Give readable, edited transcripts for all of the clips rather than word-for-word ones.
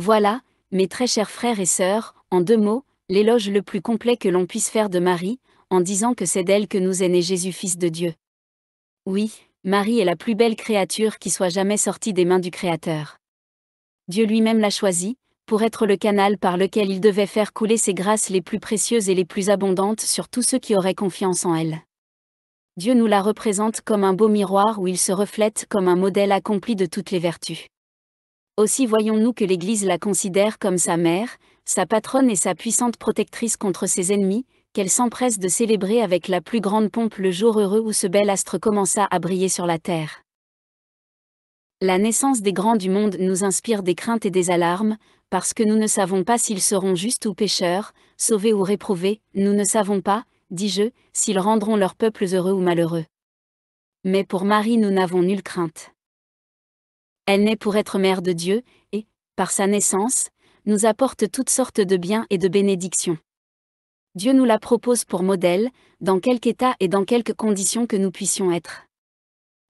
Voilà, mes très chers frères et sœurs, en 2 mots, l'éloge le plus complet que l'on puisse faire de Marie, en disant que c'est d'elle que nous est né Jésus Fils de Dieu. Oui, Marie est la plus belle créature qui soit jamais sortie des mains du Créateur. Dieu lui-même l'a choisie, pour être le canal par lequel il devait faire couler ses grâces les plus précieuses et les plus abondantes sur tous ceux qui auraient confiance en elle. Dieu nous la représente comme un beau miroir où il se reflète comme un modèle accompli de toutes les vertus. Aussi voyons-nous que l'Église la considère comme sa mère, sa patronne et sa puissante protectrice contre ses ennemis, qu'elle s'empresse de célébrer avec la plus grande pompe le jour heureux où ce bel astre commença à briller sur la terre. La naissance des grands du monde nous inspire des craintes et des alarmes, parce que nous ne savons pas s'ils seront justes ou pécheurs, sauvés ou réprouvés, nous ne savons pas, dis-je, s'ils rendront leurs peuples heureux ou malheureux. Mais pour Marie nous n'avons nulle crainte. Elle naît pour être mère de Dieu, et, par sa naissance, nous apporte toutes sortes de biens et de bénédictions. Dieu nous la propose pour modèle, dans quelque état et dans quelques conditions que nous puissions être.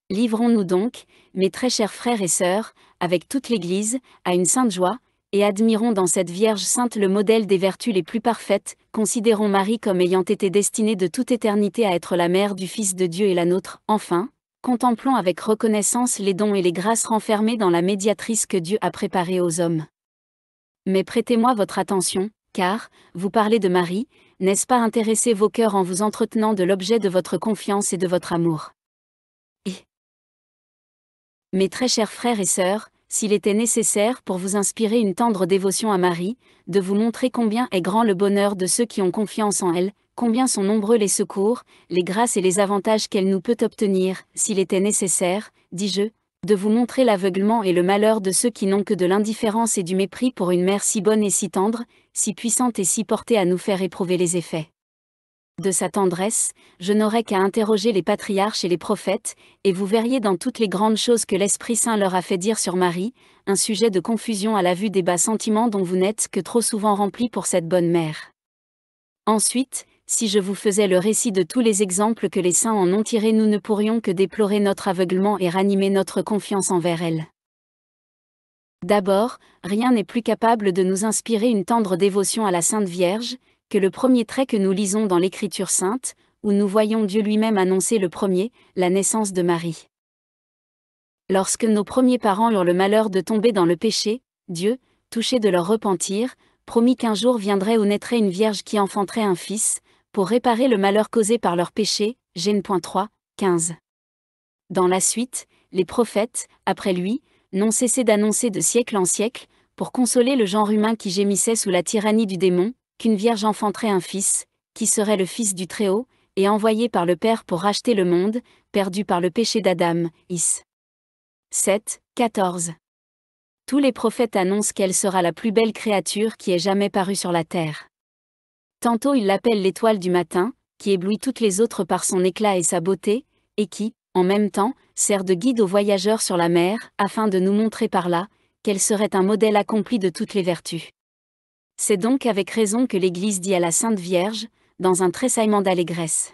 Livrons-nous donc, mes très chers frères et sœurs, avec toute l'Église, à une sainte joie, et admirons dans cette Vierge sainte le modèle des vertus les plus parfaites, considérons Marie comme ayant été destinée de toute éternité à être la mère du Fils de Dieu et la nôtre, enfin, contemplons avec reconnaissance les dons et les grâces renfermés dans la médiatrice que Dieu a préparée aux hommes. Mais prêtez-moi votre attention, car, vous parlez de Marie, n'est-ce pas intéresser vos cœurs en vous entretenant de l'objet de votre confiance et de votre amour? Mes très chers frères et sœurs, s'il était nécessaire pour vous inspirer une tendre dévotion à Marie, de vous montrer combien est grand le bonheur de ceux qui ont confiance en elle, combien sont nombreux les secours, les grâces et les avantages qu'elle nous peut obtenir, s'il était nécessaire, dis-je, de vous montrer l'aveuglement et le malheur de ceux qui n'ont que de l'indifférence et du mépris pour une mère si bonne et si tendre, si puissante et si portée à nous faire éprouver les effets de sa tendresse, je n'aurais qu'à interroger les patriarches et les prophètes, et vous verriez dans toutes les grandes choses que l'Esprit Saint leur a fait dire sur Marie, un sujet de confusion à la vue des bas sentiments dont vous n'êtes que trop souvent remplis pour cette bonne mère. Ensuite, si je vous faisais le récit de tous les exemples que les saints en ont tirés, nous ne pourrions que déplorer notre aveuglement et ranimer notre confiance envers elle. D'abord, rien n'est plus capable de nous inspirer une tendre dévotion à la Sainte Vierge, que le premier trait que nous lisons dans l'Écriture sainte, où nous voyons Dieu lui-même annoncer le premier, la naissance de Marie. Lorsque nos premiers parents eurent le malheur de tomber dans le péché, Dieu, touché de leur repentir, promit qu'un jour viendrait où naîtrait une vierge qui enfanterait un fils, pour réparer le malheur causé par leur péché, Genèse 3, 15. Dans la suite, les prophètes, après lui, n'ont cessé d'annoncer de siècle en siècle, pour consoler le genre humain qui gémissait sous la tyrannie du démon, qu'une vierge enfanterait un fils, qui serait le Fils du Très-Haut, et envoyé par le Père pour racheter le monde, perdu par le péché d'Adam, Is. 7, 14. Tous les prophètes annoncent qu'elle sera la plus belle créature qui ait jamais paru sur la terre. Tantôt ils l'appellent l'étoile du matin, qui éblouit toutes les autres par son éclat et sa beauté, et qui, en même temps, sert de guide aux voyageurs sur la mer, afin de nous montrer par là, qu'elle serait un modèle accompli de toutes les vertus. C'est donc avec raison que l'Église dit à la Sainte Vierge, dans un tressaillement d'allégresse: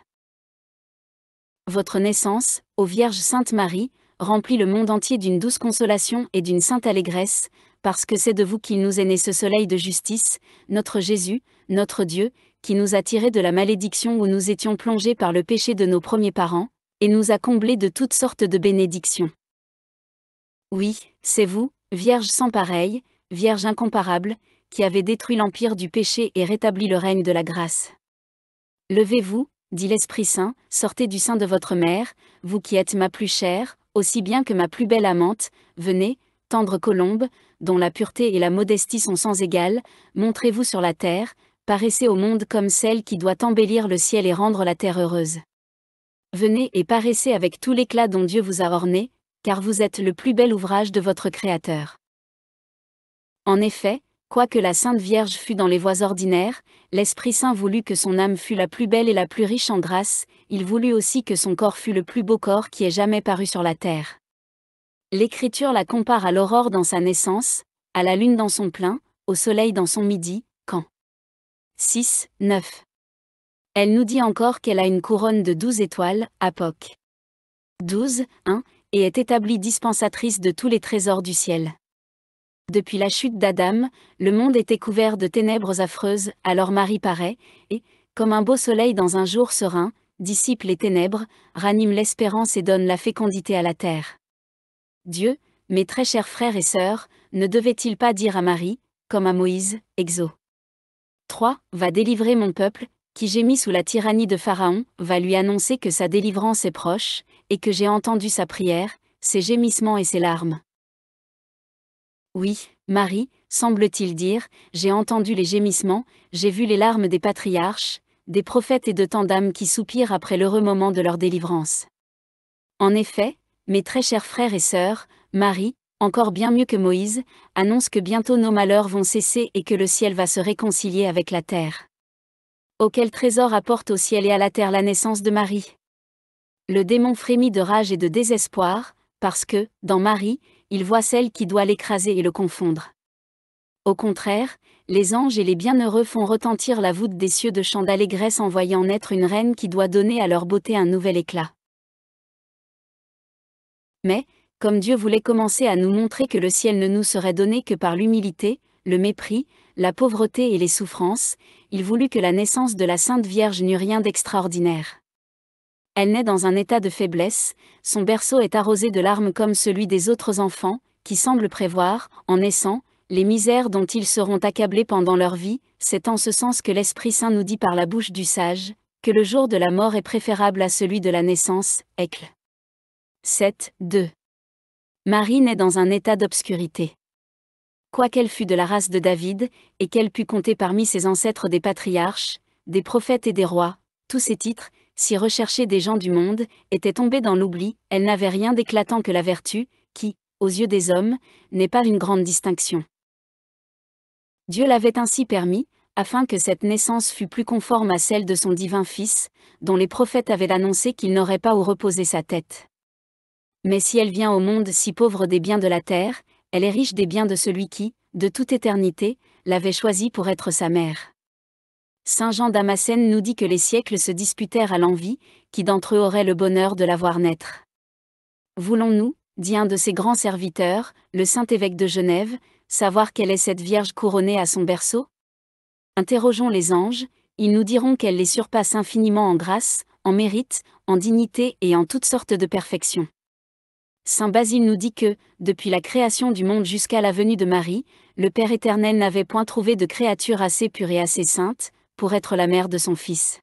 Votre naissance, ô Vierge Sainte Marie, remplit le monde entier d'une douce consolation et d'une sainte allégresse, parce que c'est de vous qu'il nous est né ce soleil de justice, notre Jésus, notre Dieu, qui nous a tirés de la malédiction où nous étions plongés par le péché de nos premiers parents, et nous a comblés de toutes sortes de bénédictions. Oui, c'est vous, Vierge sans pareille, Vierge incomparable, qui avez détruit l'empire du péché et rétabli le règne de la grâce. Levez-vous, dit l'Esprit Saint, sortez du sein de votre mère, vous qui êtes ma plus chère, aussi bien que ma plus belle amante, venez, tendre colombe, dont la pureté et la modestie sont sans égale, montrez-vous sur la terre, paraissez au monde comme celle qui doit embellir le ciel et rendre la terre heureuse. Venez et paraissez avec tout l'éclat dont Dieu vous a orné, car vous êtes le plus bel ouvrage de votre Créateur. En effet, quoique la Sainte Vierge fût dans les voies ordinaires, l'Esprit Saint voulut que son âme fût la plus belle et la plus riche en grâce, il voulut aussi que son corps fût le plus beau corps qui ait jamais paru sur la terre. L'Écriture la compare à l'aurore dans sa naissance, à la lune dans son plein, au soleil dans son midi, quand 6, 9. Elle nous dit encore qu'elle a une couronne de 12 étoiles, Apoc. 12, 1, et est établie dispensatrice de tous les trésors du ciel. Depuis la chute d'Adam, le monde était couvert de ténèbres affreuses, alors Marie paraît, et, comme un beau soleil dans un jour serein, dissipe les ténèbres, ranime l'espérance et donne la fécondité à la terre. Dieu, mes très chers frères et sœurs, ne devait-il pas dire à Marie, comme à Moïse, Exode 3, va délivrer mon peuple, qui gémit sous la tyrannie de Pharaon, va lui annoncer que sa délivrance est proche, et que j'ai entendu sa prière, ses gémissements et ses larmes. Oui, Marie, semble-t-il dire, j'ai entendu les gémissements, j'ai vu les larmes des patriarches, des prophètes et de tant d'âmes qui soupirent après l'heureux moment de leur délivrance. En effet, mes très chers frères et sœurs, Marie, encore bien mieux que Moïse, annonce que bientôt nos malheurs vont cesser et que le ciel va se réconcilier avec la terre. Oh, quel trésor apporte au ciel et à la terre la naissance de Marie! Le démon frémit de rage et de désespoir, parce que, dans Marie, il voit celle qui doit l'écraser et le confondre. Au contraire, les anges et les bienheureux font retentir la voûte des cieux de chants d'allégresse en voyant naître une reine qui doit donner à leur beauté un nouvel éclat. Mais, comme Dieu voulait commencer à nous montrer que le ciel ne nous serait donné que par l'humilité, le mépris, la pauvreté et les souffrances, il voulut que la naissance de la Sainte Vierge n'eût rien d'extraordinaire. Elle naît dans un état de faiblesse, son berceau est arrosé de larmes comme celui des autres enfants, qui semblent prévoir, en naissant, les misères dont ils seront accablés pendant leur vie. C'est en ce sens que l'Esprit Saint nous dit par la bouche du sage, que le jour de la mort est préférable à celui de la naissance. Écle 7, 2. Marie naît dans un état d'obscurité. Quoiqu'elle fût de la race de David, et qu'elle pût compter parmi ses ancêtres des patriarches, des prophètes et des rois, tous ces titres, si recherchés des gens du monde, étaient tombés dans l'oubli, elle n'avait rien d'éclatant que la vertu, qui, aux yeux des hommes, n'est pas une grande distinction. Dieu l'avait ainsi permis, afin que cette naissance fût plus conforme à celle de son divin Fils, dont les prophètes avaient annoncé qu'il n'aurait pas où reposer sa tête. Mais si elle vient au monde si pauvre des biens de la terre, elle est riche des biens de celui qui, de toute éternité, l'avait choisie pour être sa mère. Saint Jean Damascène nous dit que les siècles se disputèrent à l'envi, qui d'entre eux aurait le bonheur de la voir naître. Voulons-nous, dit un de ses grands serviteurs, le saint évêque de Genève, savoir quelle est cette Vierge couronnée à son berceau? Interrogeons les anges, ils nous diront qu'elle les surpasse infiniment en grâce, en mérite, en dignité et en toutes sortes de perfections. Saint Basile nous dit que, depuis la création du monde jusqu'à la venue de Marie, le Père éternel n'avait point trouvé de créature assez pure et assez sainte, pour être la mère de son Fils.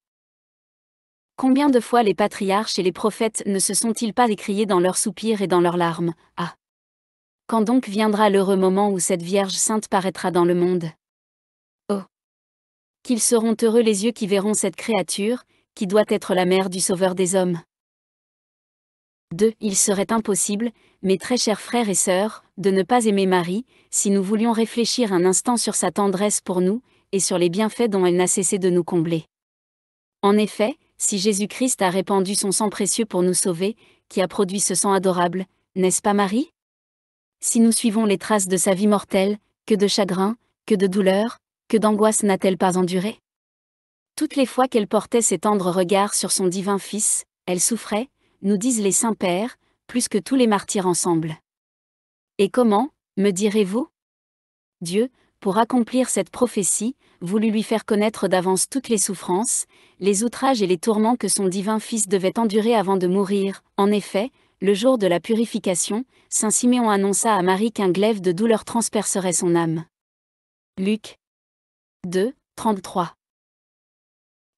Combien de fois les patriarches et les prophètes ne se sont-ils pas écriés dans leurs soupirs et dans leurs larmes, « Ah! Quand donc viendra l'heureux moment où cette Vierge sainte paraîtra dans le monde? Oh! Qu'ils seront heureux les yeux qui verront cette créature, qui doit être la mère du Sauveur des hommes. 2. Il serait impossible, mes très chers frères et sœurs, de ne pas aimer Marie, si nous voulions réfléchir un instant sur sa tendresse pour nous, et sur les bienfaits dont elle n'a cessé de nous combler. En effet, si Jésus-Christ a répandu son sang précieux pour nous sauver, qui a produit ce sang adorable, n'est-ce pas Marie? Si nous suivons les traces de sa vie mortelle, que de chagrin, que de douleur, que d'angoisse n'a-t-elle pas enduré? Toutes les fois qu'elle portait ses tendres regards sur son divin Fils, elle souffrait, nous disent les saints pères, plus que tous les martyrs ensemble. Et comment, me direz-vous? Dieu, pour accomplir cette prophétie, voulut lui faire connaître d'avance toutes les souffrances, les outrages et les tourments que son divin Fils devait endurer avant de mourir. En effet, le jour de la purification, saint Siméon annonça à Marie qu'un glaive de douleur transpercerait son âme. Luc 2, 33.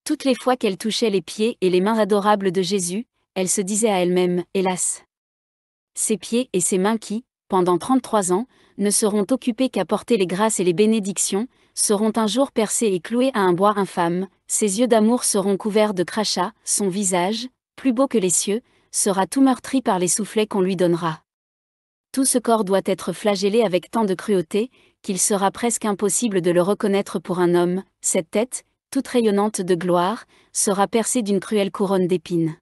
Toutes les fois qu'elle touchait les pieds et les mains adorables de Jésus, elle se disait à elle-même, hélas! Ses pieds et ses mains qui, pendant 33 ans, ne seront occupés qu'à porter les grâces et les bénédictions, seront un jour percés et cloués à un bois infâme, ses yeux d'amour seront couverts de crachats, son visage, plus beau que les cieux, sera tout meurtri par les soufflets qu'on lui donnera. Tout ce corps doit être flagellé avec tant de cruauté, qu'il sera presque impossible de le reconnaître pour un homme. Cette tête, toute rayonnante de gloire, sera percée d'une cruelle couronne d'épines.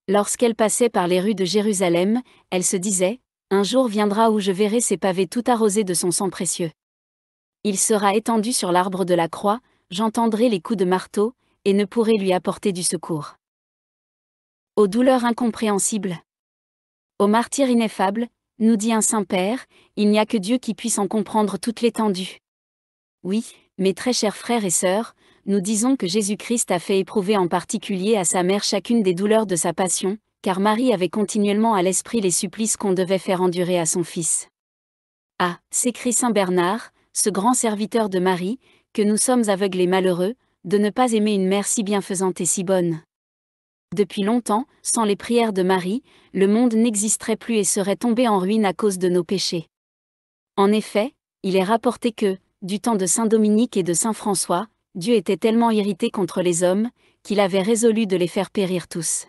Lorsqu'elle passait par les rues de Jérusalem, elle se disait, « Un jour viendra où je verrai ces pavés tout arrosés de son sang précieux. Il sera étendu sur l'arbre de la croix, j'entendrai les coups de marteau, et ne pourrai lui apporter du secours. » Aux douleurs incompréhensibles, aux martyrs ineffables, Nous dit un Saint-Père, il n'y a que Dieu qui puisse en comprendre toute l'étendue. Oui, mes très chers frères et sœurs, nous disons que Jésus-Christ a fait éprouver en particulier à sa mère chacune des douleurs de sa passion, car Marie avait continuellement à l'esprit les supplices qu'on devait faire endurer à son Fils. Ah, s'écrie saint Bernard, ce grand serviteur de Marie, que nous sommes aveugles et malheureux, de ne pas aimer une mère si bienfaisante et si bonne. Depuis longtemps, sans les prières de Marie, le monde n'existerait plus et serait tombé en ruine à cause de nos péchés. En effet, il est rapporté que, du temps de saint Dominique et de saint François, Dieu était tellement irrité contre les hommes, qu'il avait résolu de les faire périr tous.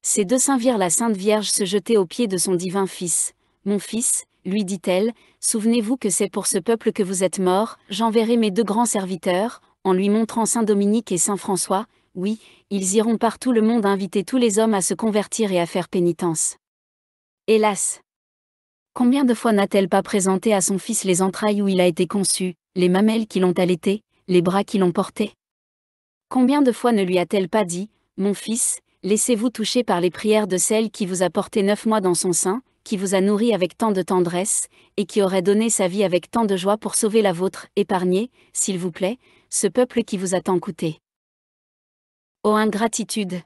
Ces deux saints virent la Sainte Vierge se jeter aux pieds de son divin Fils. « Mon Fils, lui dit-elle, souvenez-vous que c'est pour ce peuple que vous êtes mort, j'enverrai mes deux grands serviteurs, en lui montrant saint Dominique et saint François, oui, ils iront partout le monde inviter tous les hommes à se convertir et à faire pénitence. » Hélas! Combien de fois n'a-t-elle pas présenté à son Fils les entrailles où il a été conçu, les mamelles qui l'ont allaité, les bras qui l'ont porté? Combien de fois ne lui a-t-elle pas dit, « Mon Fils, laissez-vous toucher par les prières de celle qui vous a porté 9 mois dans son sein, qui vous a nourri avec tant de tendresse, et qui aurait donné sa vie avec tant de joie pour sauver la vôtre, épargnez, s'il vous plaît, ce peuple qui vous a tant coûté. » Ô ingratitude!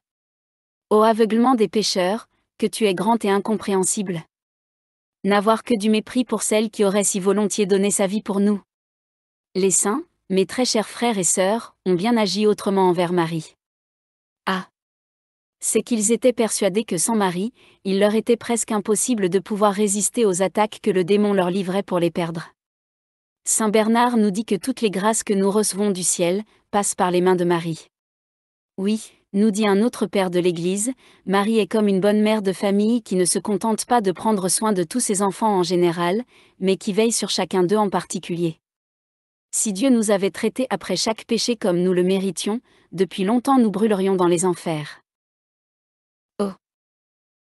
Ô aveuglement des pécheurs, que tu es grand et incompréhensible! N'avoir que du mépris pour celle qui aurait si volontiers donné sa vie pour nous. Les saints, mes très chers frères et sœurs, ont bien agi autrement envers Marie. Ah! C'est qu'ils étaient persuadés que sans Marie, il leur était presque impossible de pouvoir résister aux attaques que le démon leur livrait pour les perdre. Saint Bernard nous dit que toutes les grâces que nous recevons du ciel, passent par les mains de Marie. Oui, nous dit un autre père de l'Église, Marie est comme une bonne mère de famille qui ne se contente pas de prendre soin de tous ses enfants en général, mais qui veille sur chacun d'eux en particulier. Si Dieu nous avait traités après chaque péché comme nous le méritions, depuis longtemps nous brûlerions dans les enfers. Oh!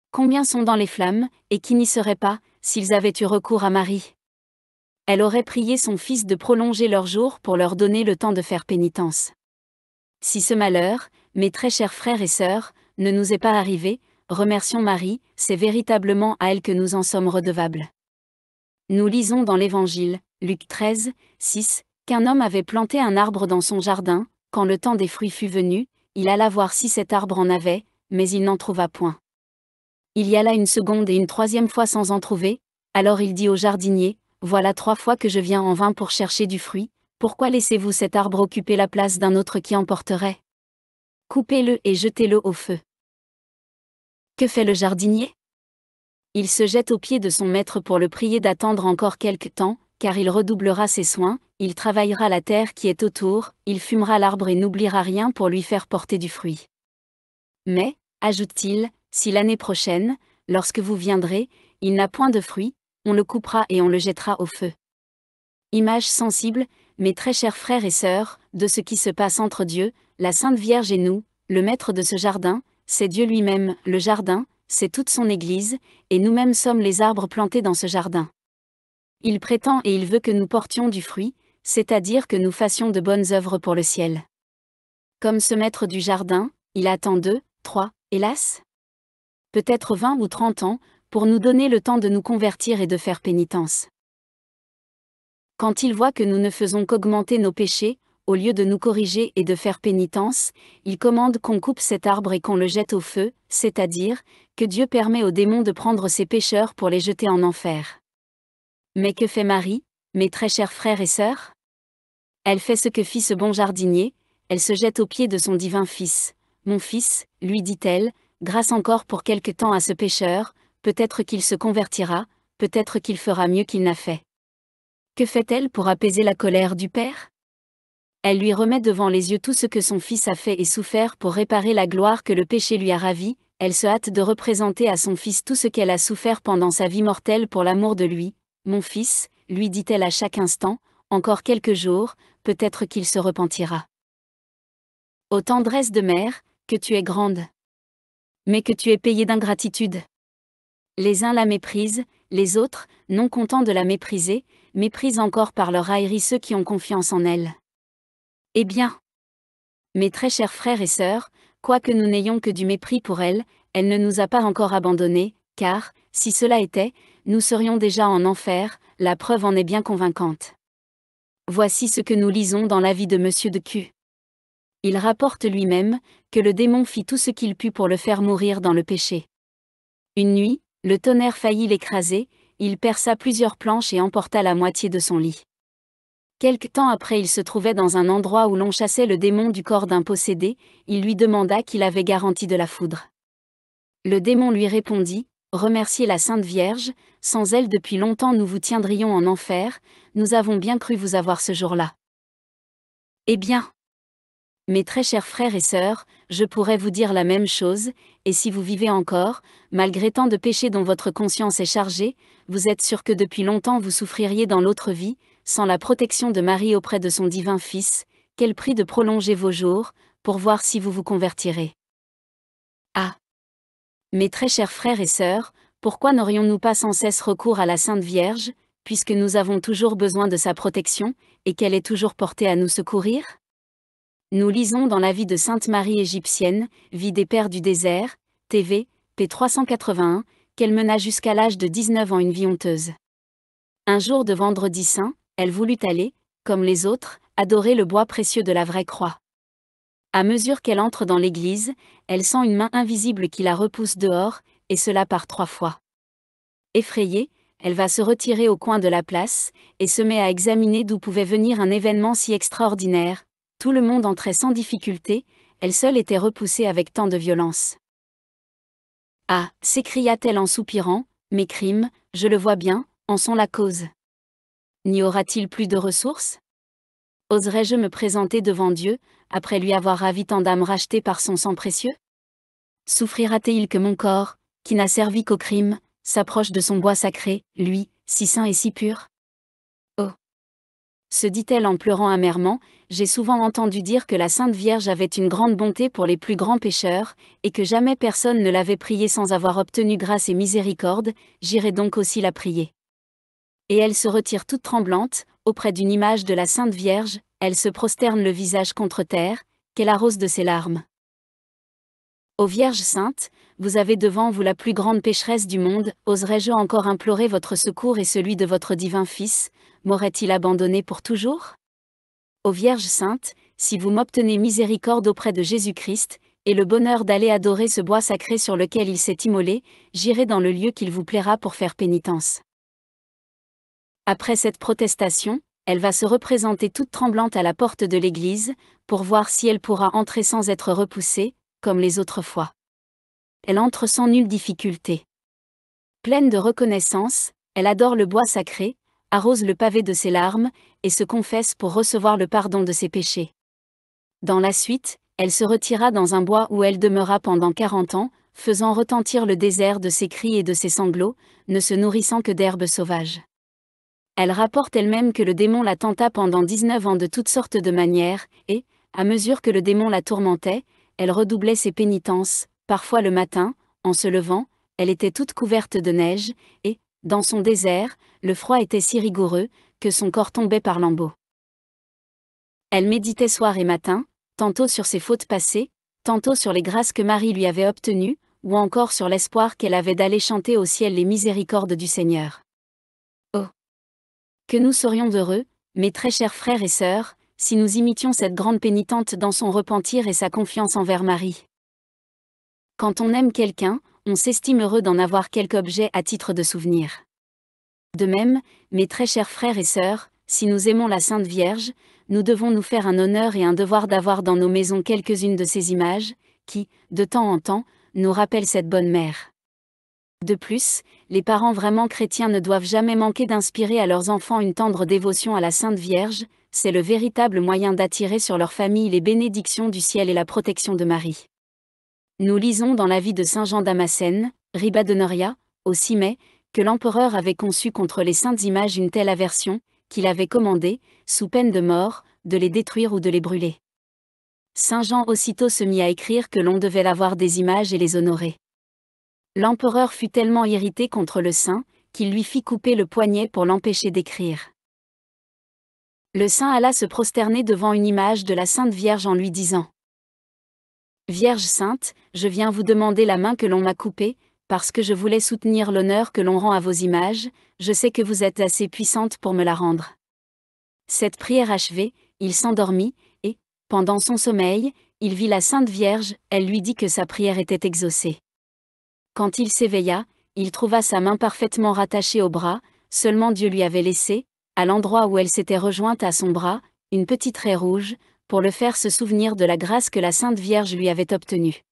Combien sont dans les flammes, et qui n'y seraient pas, s'ils avaient eu recours à Marie? Elle aurait prié son Fils de prolonger leurs jours pour leur donner le temps de faire pénitence. Si ce malheur, mes très chers frères et sœurs, ne nous est pas arrivé, remercions Marie, c'est véritablement à elle que nous en sommes redevables. Nous lisons dans l'Évangile, Luc 13, 6, qu'un homme avait planté un arbre dans son jardin, quand le temps des fruits fut venu, il alla voir si cet arbre en avait, mais il n'en trouva point. Il y alla une seconde et une troisième fois sans en trouver, alors il dit au jardinier, « Voilà 3 fois que je viens en vain pour chercher du fruit, pourquoi laissez-vous cet arbre occuper la place d'un autre qui en porterait? Coupez-le et jetez-le au feu. » Que fait le jardinier? Il se jette aux pieds de son maître pour le prier d'attendre encore quelque temps, car il redoublera ses soins, il travaillera la terre qui est autour, il fumera l'arbre et n'oubliera rien pour lui faire porter du fruit. Mais, ajoute-t-il, si l'année prochaine, lorsque vous viendrez, il n'a point de fruit, on le coupera et on le jettera au feu. Image sensible, mes très chers frères et sœurs, de ce qui se passe entre Dieu, la Sainte Vierge et nous, le maître de ce jardin, c'est Dieu lui-même, le jardin, c'est toute son Église, et nous-mêmes sommes les arbres plantés dans ce jardin. Il prétend et il veut que nous portions du fruit, c'est-à-dire que nous fassions de bonnes œuvres pour le ciel. Comme ce maître du jardin, il attend 2, 3, hélas, peut-être 20 ou 30 ans, pour nous donner le temps de nous convertir et de faire pénitence. Quand il voit que nous ne faisons qu'augmenter nos péchés, au lieu de nous corriger et de faire pénitence, il commande qu'on coupe cet arbre et qu'on le jette au feu, c'est-à-dire, que Dieu permet aux démons de prendre ces pécheurs pour les jeter en enfer. Mais que fait Marie, mes très chers frères et sœurs? Elle fait ce que fit ce bon jardinier, elle se jette aux pieds de son divin Fils. « Mon Fils, lui dit-elle, grâce encore pour quelque temps à ce pécheur, peut-être qu'il se convertira, peut-être qu'il fera mieux qu'il n'a fait. » Que fait-elle pour apaiser la colère du Père? Elle lui remet devant les yeux tout ce que son Fils a fait et souffert pour réparer la gloire que le péché lui a ravie, elle se hâte de représenter à son Fils tout ce qu'elle a souffert pendant sa vie mortelle pour l'amour de lui. « Mon Fils, lui dit-elle à chaque instant, encore quelques jours, peut-être qu'il se repentira. » Ô tendresse de mère, que tu es grande! Mais que tu es payée d'ingratitude! Les uns la méprisent, les autres, non contents de la mépriser, méprisent encore par leur raillerie ceux qui ont confiance en elle. Eh bien, mes très chers frères et sœurs, quoique nous n'ayons que du mépris pour elle, elle ne nous a pas encore abandonnés, car, si cela était, nous serions déjà en enfer, la preuve en est bien convaincante. Voici ce que nous lisons dans l'avis de Monsieur de Q. Il rapporte lui-même, que le démon fit tout ce qu'il put pour le faire mourir dans le péché. Une nuit, le tonnerre faillit l'écraser, il perça plusieurs planches et emporta la moitié de son lit. Quelque temps après il se trouvait dans un endroit où l'on chassait le démon du corps d'un possédé, il lui demanda qu'il avait garanti de la foudre. Le démon lui répondit, « Remerciez la Sainte Vierge, sans elle depuis longtemps nous vous tiendrions en enfer, nous avons bien cru vous avoir ce jour-là. » Eh bien, mes très chers frères et sœurs, je pourrais vous dire la même chose, et si vous vivez encore, malgré tant de péchés dont votre conscience est chargée, vous êtes sûr que depuis longtemps vous souffririez dans l'autre vie, sans la protection de Marie auprès de son divin Fils, quel prix de prolonger vos jours, pour voir si vous vous convertirez. Ah! Mes très chers frères et sœurs, pourquoi n'aurions-nous pas sans cesse recours à la Sainte Vierge, puisque nous avons toujours besoin de sa protection, et qu'elle est toujours portée à nous secourir? Nous lisons dans la vie de Sainte Marie égyptienne, Vie des Pères du désert, TV, p. 381, qu'elle mena jusqu'à l'âge de 19 ans une vie honteuse. Un jour de vendredi saint, elle voulut aller, comme les autres, adorer le bois précieux de la vraie croix. À mesure qu'elle entre dans l'église, elle sent une main invisible qui la repousse dehors, et cela par 3 fois. Effrayée, elle va se retirer au coin de la place, et se met à examiner d'où pouvait venir un événement si extraordinaire. Tout le monde entrait sans difficulté, elle seule était repoussée avec tant de violence. « Ah » s'écria-t-elle en soupirant, « mes crimes, je le vois bien, en sont la cause. N'y aura-t-il plus de ressources ? Oserais-je me présenter devant Dieu, après lui avoir ravi tant d'âmes rachetées par son sang précieux ? Souffrira-t-il que mon corps, qui n'a servi qu'au crime, s'approche de son bois sacré, lui, si saint et si pur ? Oh » se dit-elle en pleurant amèrement, « j'ai souvent entendu dire que la Sainte Vierge avait une grande bonté pour les plus grands pécheurs, et que jamais personne ne l'avait priée sans avoir obtenu grâce et miséricorde, j'irai donc aussi la prier. » Et elle se retire toute tremblante, auprès d'une image de la Sainte Vierge, elle se prosterne le visage contre terre, qu'elle arrose de ses larmes. Ô Vierge Sainte, vous avez devant vous la plus grande pécheresse du monde, oserais-je encore implorer votre secours et celui de votre divin Fils, m'aurait-il abandonné pour toujours ? Ô Vierge Sainte, si vous m'obtenez miséricorde auprès de Jésus-Christ, et le bonheur d'aller adorer ce bois sacré sur lequel il s'est immolé, j'irai dans le lieu qu'il vous plaira pour faire pénitence. Après cette protestation, elle va se représenter toute tremblante à la porte de l'église, pour voir si elle pourra entrer sans être repoussée, comme les autres fois. Elle entre sans nulle difficulté. Pleine de reconnaissance, elle adore le bois sacré, arrose le pavé de ses larmes, et se confesse pour recevoir le pardon de ses péchés. Dans la suite, elle se retira dans un bois où elle demeura pendant 40 ans, faisant retentir le désert de ses cris et de ses sanglots, ne se nourrissant que d'herbes sauvages. Elle rapporte elle-même que le démon la tenta pendant 19 ans de toutes sortes de manières, et, à mesure que le démon la tourmentait, elle redoublait ses pénitences, parfois le matin, en se levant, elle était toute couverte de neige, et, dans son désert, le froid était si rigoureux, que son corps tombait par lambeaux. Elle méditait soir et matin, tantôt sur ses fautes passées, tantôt sur les grâces que Marie lui avait obtenues, ou encore sur l'espoir qu'elle avait d'aller chanter au ciel les miséricordes du Seigneur. Oh ! Que nous serions heureux, mes très chers frères et sœurs, si nous imitions cette grande pénitente dans son repentir et sa confiance envers Marie. Quand on aime quelqu'un, on s'estime heureux d'en avoir quelque objet à titre de souvenir. De même, mes très chers frères et sœurs, si nous aimons la Sainte Vierge, nous devons nous faire un honneur et un devoir d'avoir dans nos maisons quelques-unes de ces images, qui, de temps en temps, nous rappellent cette bonne mère. De plus, les parents vraiment chrétiens ne doivent jamais manquer d'inspirer à leurs enfants une tendre dévotion à la Sainte Vierge, c'est le véritable moyen d'attirer sur leur famille les bénédictions du ciel et la protection de Marie. Nous lisons dans la vie de Saint Jean Damascène, Ribadeneria, au 6 mai, que l'empereur avait conçu contre les saintes images une telle aversion, qu'il avait commandé, sous peine de mort, de les détruire ou de les brûler. Saint Jean aussitôt se mit à écrire que l'on devait avoir des images et les honorer. L'empereur fut tellement irrité contre le saint, qu'il lui fit couper le poignet pour l'empêcher d'écrire. Le saint alla se prosterner devant une image de la Sainte Vierge en lui disant : « Vierge sainte, je viens vous demander la main que l'on m'a coupée, parce que je voulais soutenir l'honneur que l'on rend à vos images, je sais que vous êtes assez puissante pour me la rendre. » Cette prière achevée, il s'endormit, et, pendant son sommeil, il vit la Sainte Vierge, elle lui dit que sa prière était exaucée. Quand il s'éveilla, il trouva sa main parfaitement rattachée au bras, seulement Dieu lui avait laissé, à l'endroit où elle s'était rejointe à son bras, une petite raie rouge, pour le faire se souvenir de la grâce que la Sainte Vierge lui avait obtenue.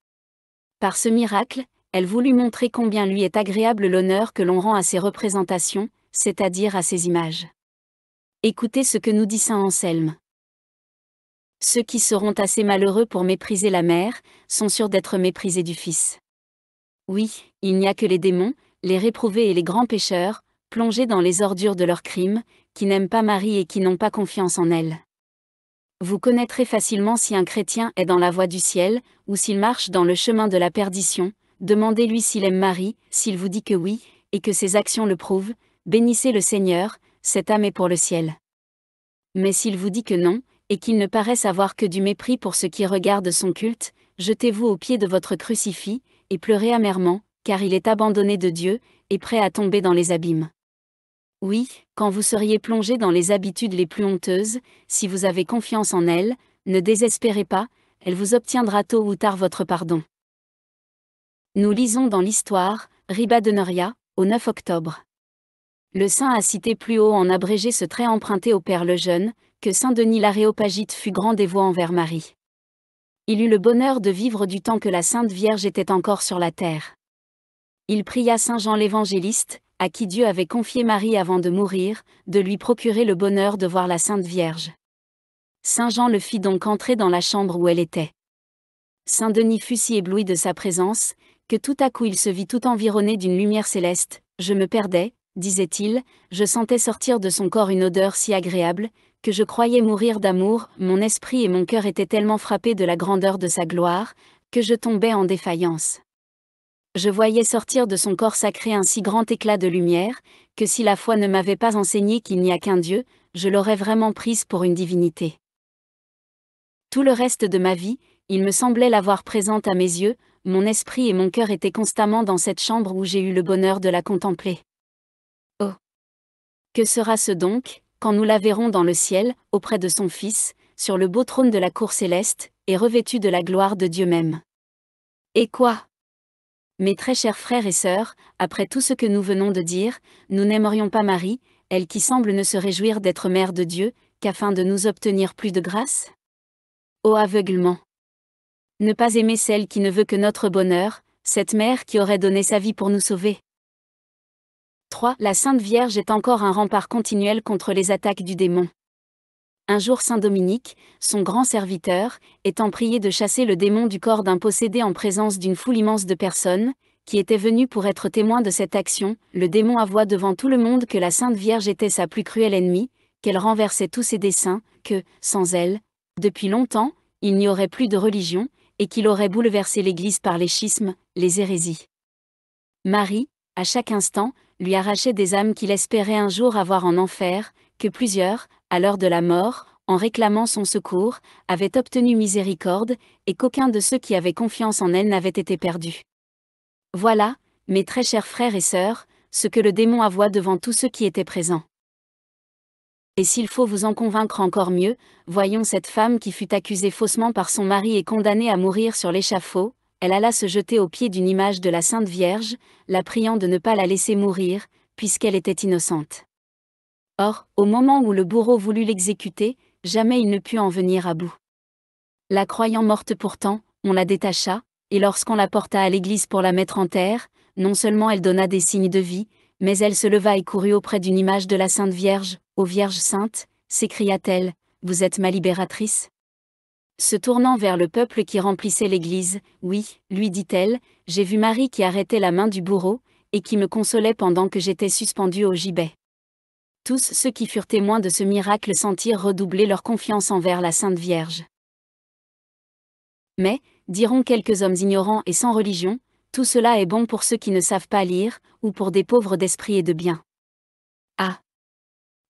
Par ce miracle, elle voulut montrer combien lui est agréable l'honneur que l'on rend à ses représentations, c'est-à-dire à ses images. Écoutez ce que nous dit saint Anselme. Ceux qui seront assez malheureux pour mépriser la mère, sont sûrs d'être méprisés du Fils. Oui, il n'y a que les démons, les réprouvés et les grands pécheurs, plongés dans les ordures de leurs crimes, qui n'aiment pas Marie et qui n'ont pas confiance en elle. Vous connaîtrez facilement si un chrétien est dans la voie du ciel, ou s'il marche dans le chemin de la perdition. Demandez-lui s'il aime Marie, s'il vous dit que oui, et que ses actions le prouvent, bénissez le Seigneur, cette âme est pour le ciel. Mais s'il vous dit que non, et qu'il ne paraisse avoir que du mépris pour ce qui regarde son culte, jetez-vous au pied de votre crucifix, et pleurez amèrement, car il est abandonné de Dieu, et prêt à tomber dans les abîmes. Oui, quand vous seriez plongé dans les habitudes les plus honteuses, si vous avez confiance en elle, ne désespérez pas, elle vous obtiendra tôt ou tard votre pardon. Nous lisons dans l'histoire, Ribadeneyria, au 9 octobre. Le saint a cité plus haut en abrégé ce trait emprunté au Père le Jeune, que saint Denis l'Aréopagite fut grand dévot envers Marie. Il eut le bonheur de vivre du temps que la Sainte Vierge était encore sur la terre. Il pria saint Jean l'Évangéliste, à qui Dieu avait confié Marie avant de mourir, de lui procurer le bonheur de voir la Sainte Vierge. Saint Jean le fit donc entrer dans la chambre où elle était. Saint Denis fut si ébloui de sa présence, que tout à coup il se vit tout environné d'une lumière céleste. « Je me perdais, disait-il, je sentais sortir de son corps une odeur si agréable, que je croyais mourir d'amour, mon esprit et mon cœur étaient tellement frappés de la grandeur de sa gloire, que je tombais en défaillance. Je voyais sortir de son corps sacré un si grand éclat de lumière, que si la foi ne m'avait pas enseigné qu'il n'y a qu'un Dieu, je l'aurais vraiment prise pour une divinité. Tout le reste de ma vie, il me semblait l'avoir présente à mes yeux, mon esprit et mon cœur étaient constamment dans cette chambre où j'ai eu le bonheur de la contempler. Oh! Que sera-ce donc, quand nous la verrons dans le ciel, auprès de son Fils, sur le beau trône de la cour céleste, et revêtue de la gloire de Dieu même? Et quoi? Mes très chers frères et sœurs, après tout ce que nous venons de dire, nous n'aimerions pas Marie, elle qui semble ne se réjouir d'être mère de Dieu, qu'afin de nous obtenir plus de grâce? Ô aveuglement! Ne pas aimer celle qui ne veut que notre bonheur, cette mère qui aurait donné sa vie pour nous sauver. 3. La Sainte Vierge est encore un rempart continuel contre les attaques du démon. Un jour saint Dominique, son grand serviteur, étant prié de chasser le démon du corps d'un possédé en présence d'une foule immense de personnes, qui étaient venues pour être témoins de cette action, le démon avoua devant tout le monde que la Sainte Vierge était sa plus cruelle ennemie, qu'elle renversait tous ses desseins, que, sans elle, depuis longtemps, il n'y aurait plus de religion, et qu'il aurait bouleversé l'Église par les schismes, les hérésies. Marie, à chaque instant, lui arrachait des âmes qu'il espérait un jour avoir en enfer, que plusieurs, à l'heure de la mort, en réclamant son secours, avaient obtenu miséricorde, et qu'aucun de ceux qui avaient confiance en elle n'avait été perdu. Voilà, mes très chers frères et sœurs, ce que le démon avoua devant tous ceux qui étaient présents. Et s'il faut vous en convaincre encore mieux, voyons cette femme qui fut accusée faussement par son mari et condamnée à mourir sur l'échafaud. Elle alla se jeter aux pieds d'une image de la Sainte Vierge, la priant de ne pas la laisser mourir, puisqu'elle était innocente. Or, au moment où le bourreau voulut l'exécuter, jamais il ne put en venir à bout. La croyant morte pourtant, on la détacha, et lorsqu'on la porta à l'église pour la mettre en terre, non seulement elle donna des signes de vie, mais elle se leva et courut auprès d'une image de la Sainte Vierge. « Ô Vierge sainte, s'écria-t-elle, vous êtes ma libératrice ?» Se tournant vers le peuple qui remplissait l'église, « Oui, lui dit-elle, j'ai vu Marie qui arrêtait la main du bourreau, et qui me consolait pendant que j'étais suspendue au gibet. » Tous ceux qui furent témoins de ce miracle sentirent redoubler leur confiance envers la Sainte Vierge. Mais, diront quelques hommes ignorants et sans religion, tout cela est bon pour ceux qui ne savent pas lire, ou pour des pauvres d'esprit et de bien. Ah!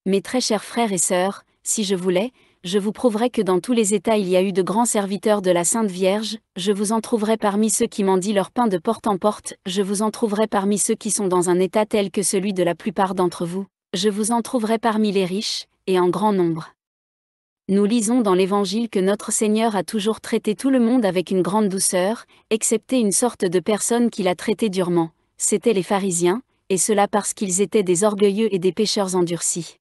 Mes très chers frères et sœurs, si je voulais, je vous prouverai que dans tous les États il y a eu de grands serviteurs de la Sainte Vierge, je vous en trouverai parmi ceux qui mendient leur pain de porte en porte, je vous en trouverai parmi ceux qui sont dans un état tel que celui de la plupart d'entre vous, je vous en trouverai parmi les riches, et en grand nombre. Nous lisons dans l'Évangile que notre Seigneur a toujours traité tout le monde avec une grande douceur, excepté une sorte de personne qu'il a traité durement, c'étaient les pharisiens, et cela parce qu'ils étaient des orgueilleux et des pécheurs endurcis.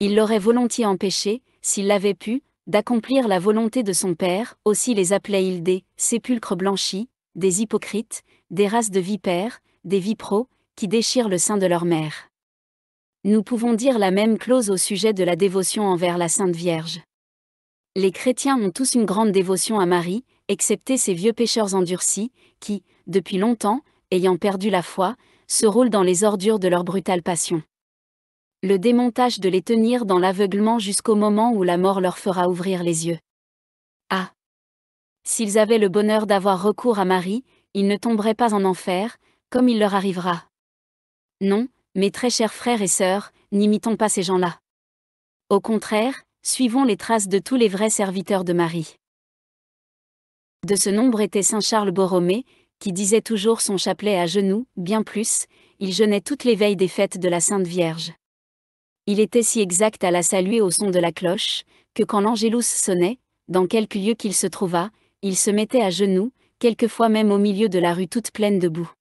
Il l'aurait volontiers empêché, s'il l'avait pu, d'accomplir la volonté de son Père, aussi les appelait-il des sépulcres blanchis, des hypocrites, des races de vipères, des vipreaux, qui déchirent le sein de leur mère. Nous pouvons dire la même clause au sujet de la dévotion envers la Sainte Vierge. Les chrétiens ont tous une grande dévotion à Marie, excepté ces vieux pécheurs endurcis, qui, depuis longtemps, ayant perdu la foi, se roulent dans les ordures de leur brutale passion. Le démon tâche de les tenir dans l'aveuglement jusqu'au moment où la mort leur fera ouvrir les yeux. Ah! S'ils avaient le bonheur d'avoir recours à Marie, ils ne tomberaient pas en enfer, comme il leur arrivera. Non, mes très chers frères et sœurs, n'imitons pas ces gens-là. Au contraire, suivons les traces de tous les vrais serviteurs de Marie. De ce nombre était saint Charles Borromée, qui disait toujours son chapelet à genoux, bien plus, il jeûnait toutes les veilles des fêtes de la Sainte Vierge. Il était si exact à la saluer au son de la cloche, que quand l'Angélus sonnait, dans quelque lieu qu'il se trouvât, il se mettait à genoux, quelquefois même au milieu de la rue toute pleine de boue.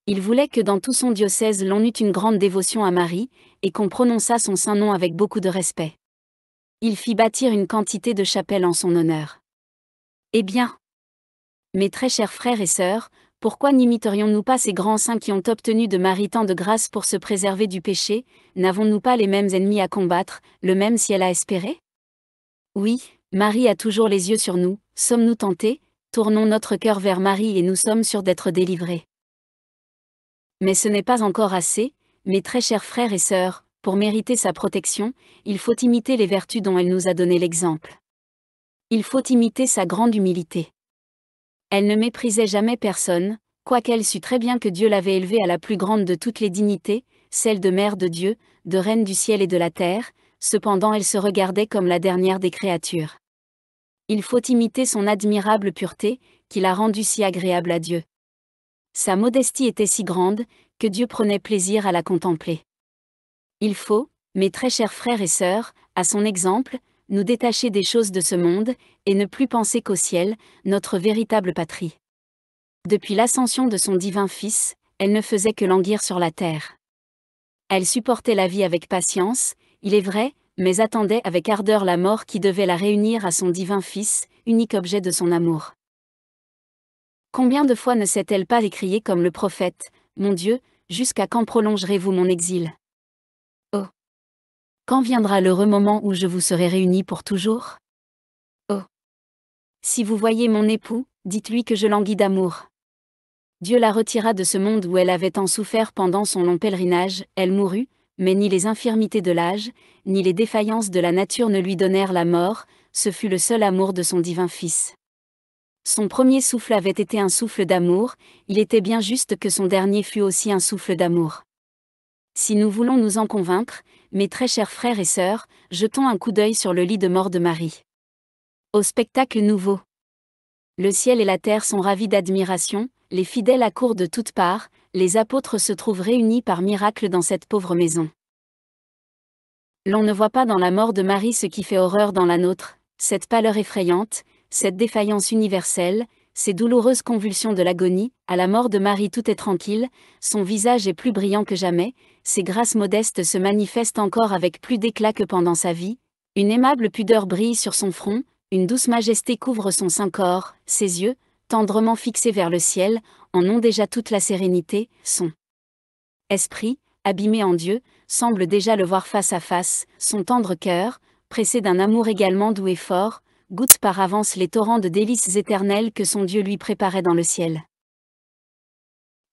Il voulait que dans tout son diocèse l'on eût une grande dévotion à Marie, et qu'on prononçât son saint nom avec beaucoup de respect. Il fit bâtir une quantité de chapelles en son honneur. Eh bien, mes très chers frères et sœurs, pourquoi n'imiterions-nous pas ces grands saints qui ont obtenu de Marie tant de grâce pour se préserver du péché? N'avons-nous pas les mêmes ennemis à combattre, le même ciel à espérer? Oui, Marie a toujours les yeux sur nous, sommes-nous tentés? Tournons notre cœur vers Marie et nous sommes sûrs d'être délivrés. Mais ce n'est pas encore assez, mes très chers frères et sœurs, pour mériter sa protection, il faut imiter les vertus dont elle nous a donné l'exemple. Il faut imiter sa grande humilité. Elle ne méprisait jamais personne, quoiqu'elle sût très bien que Dieu l'avait élevée à la plus grande de toutes les dignités, celle de mère de Dieu, de reine du ciel et de la terre, cependant elle se regardait comme la dernière des créatures. Il faut imiter son admirable pureté, qui l'a rendue si agréable à Dieu. Sa modestie était si grande, que Dieu prenait plaisir à la contempler. Il faut, mes très chers frères et sœurs, à son exemple, nous détacher des choses de ce monde, et ne plus penser qu'au ciel, notre véritable patrie. Depuis l'ascension de son divin Fils, elle ne faisait que languir sur la terre. Elle supportait la vie avec patience, il est vrai, mais attendait avec ardeur la mort qui devait la réunir à son divin Fils, unique objet de son amour. Combien de fois ne s'est-elle pas écriée comme le prophète, « Mon Dieu, jusqu'à quand prolongerez-vous mon exil ? Oh! Quand viendra l'heureux moment où je vous serai réunis pour toujours ? Oh! Si vous voyez mon époux, dites-lui que je languis d'amour. Dieu la retira de ce monde où elle avait tant souffert pendant son long pèlerinage, elle mourut, mais ni les infirmités de l'âge, ni les défaillances de la nature ne lui donnèrent la mort, ce fut le seul amour de son divin Fils. Son premier souffle avait été un souffle d'amour, il était bien juste que son dernier fût aussi un souffle d'amour. Si nous voulons nous en convaincre, mes très chers frères et sœurs, jetons un coup d'œil sur le lit de mort de Marie. Au spectacle nouveau. Le ciel et la terre sont ravis d'admiration, les fidèles accourent de toutes parts, les apôtres se trouvent réunis par miracle dans cette pauvre maison. L'on ne voit pas dans la mort de Marie ce qui fait horreur dans la nôtre, cette pâleur effrayante, cette défaillance universelle, ces douloureuses convulsions de l'agonie. À la mort de Marie tout est tranquille, son visage est plus brillant que jamais, ses grâces modestes se manifestent encore avec plus d'éclat que pendant sa vie, une aimable pudeur brille sur son front, une douce majesté couvre son saint corps, ses yeux, tendrement fixés vers le ciel, en ont déjà toute la sérénité, son esprit, abîmé en Dieu, semble déjà le voir face à face, son tendre cœur, pressé d'un amour également doux et fort, goûte par avance les torrents de délices éternelles que son Dieu lui préparait dans le ciel.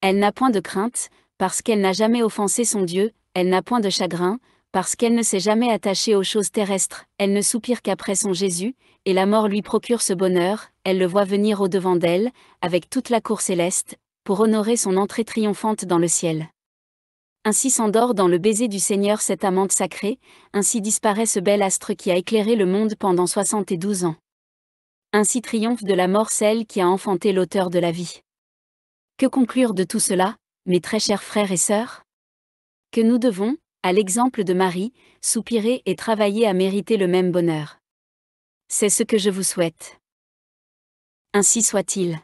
Elle n'a point de crainte, parce qu'elle n'a jamais offensé son Dieu, elle n'a point de chagrin, parce qu'elle ne s'est jamais attachée aux choses terrestres, elle ne soupire qu'après son Jésus, et la mort lui procure ce bonheur, elle le voit venir au-devant d'elle, avec toute la cour céleste, pour honorer son entrée triomphante dans le ciel. Ainsi s'endort dans le baiser du Seigneur cette amante sacrée, ainsi disparaît ce bel astre qui a éclairé le monde pendant 72 ans. Ainsi triomphe de la mort celle qui a enfanté l'auteur de la vie. Que conclure de tout cela, mes très chers frères et sœurs? Que nous devons, à l'exemple de Marie, soupirer et travailler à mériter le même bonheur. C'est ce que je vous souhaite. Ainsi soit-il.